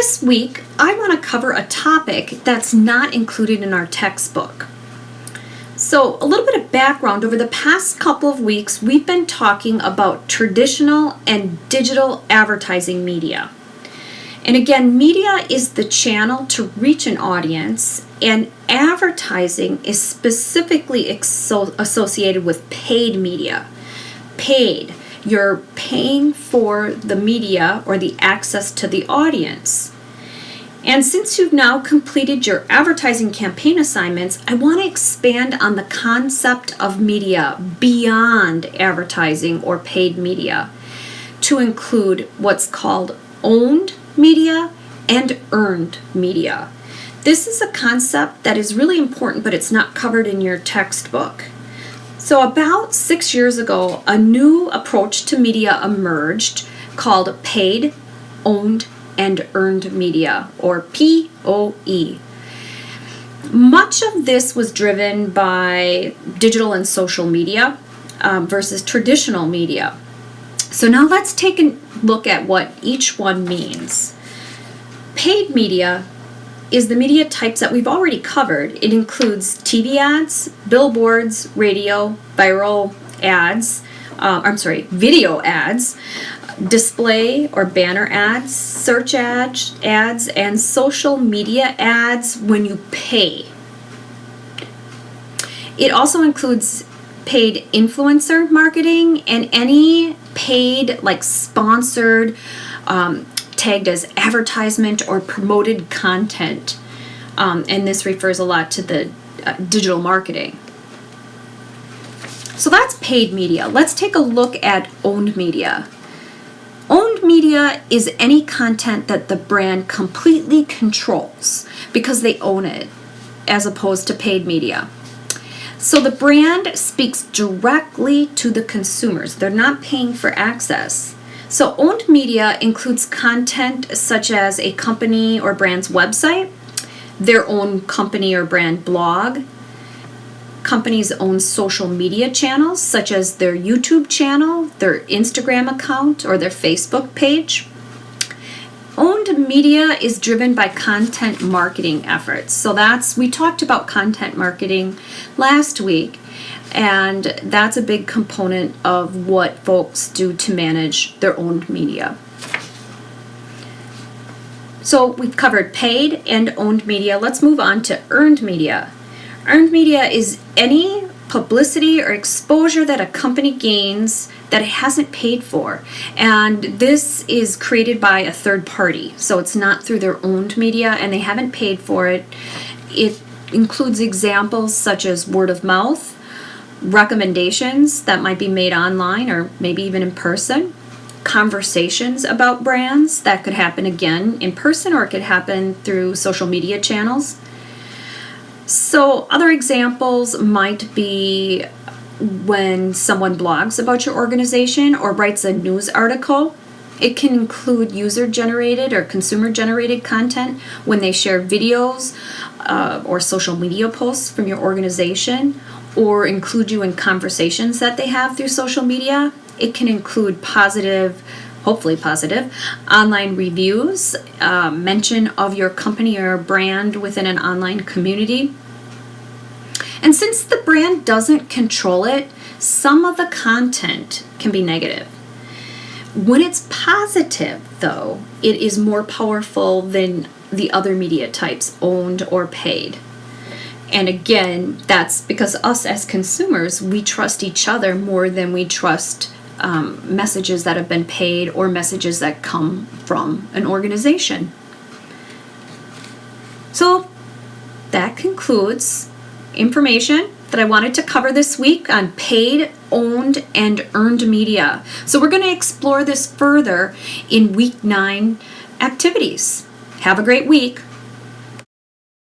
this week, I want to cover a topic that's not included in our textbook. So, a little bit of background. Over the past couple of weeks, we've been talking about traditional and digital advertising media. And again, media is the channel to reach an audience, and advertising is specifically associated with paid media. Paid. You're paying for the media or the access to the audience. And since you've now completed your advertising campaign assignments, I want to expand on the concept of media beyond advertising or paid media to include what's called owned media and earned media. This is a concept that is really important, but it's not covered in your textbook. So about 6 years ago, a new approach to media emerged called paid, owned, and earned media, or POE. Much of this was driven by digital and social media versus traditional media. So now let's take a look at what each one means. Paid media is the media types that we've already covered. It includes TV ads, billboards, radio, viral ads, video ads, display or banner ads, search ads, and social media ads when you pay. It also includes paid influencer marketing and any paid, like sponsored, tagged as advertisement or promoted content. And this refers a lot to the digital marketing. So that's paid media. Let's take a look at owned media. Owned media is any content that the brand completely controls because they own it, as opposed to paid media. So the brand speaks directly to the consumers. They're not paying for access. So owned media includes content such as a company or brand's website, their own company or brand blog, companies' own social media channels such as their YouTube channel, their Instagram account, or their Facebook page. Owned media is driven by content marketing efforts. So we talked about content marketing last week, and that's a big component of what folks do to manage their owned media. So we've covered paid and owned media. Let's move on to earned media. Earned media is any publicity or exposure that a company gains that it hasn't paid for. And this is created by a third party. So it's not through their owned media and they haven't paid for it. It includes examples such as word of mouth, recommendations that might be made online or maybe even in person, conversations about brands that could happen again in person or it could happen through social media channels. So other examples might be when someone blogs about your organization or writes a news article. It can include user-generated or consumer-generated content when they share videos or social media posts from your organization, or include you in conversations that they have through social media. It can include positive, hopefully positive, online reviews, mention of your company or brand within an online community. And since the brand doesn't control it, some of the content can be negative. When it's positive, though, it is more powerful than the other media types, owned or paid. And again, that's because us as consumers, we trust each other more than we trust messages that have been paid or messages that come from an organization. So that concludes information that I wanted to cover this week on paid, owned, and earned media. So we're going to explore this further in week 9 activities. Have a great week.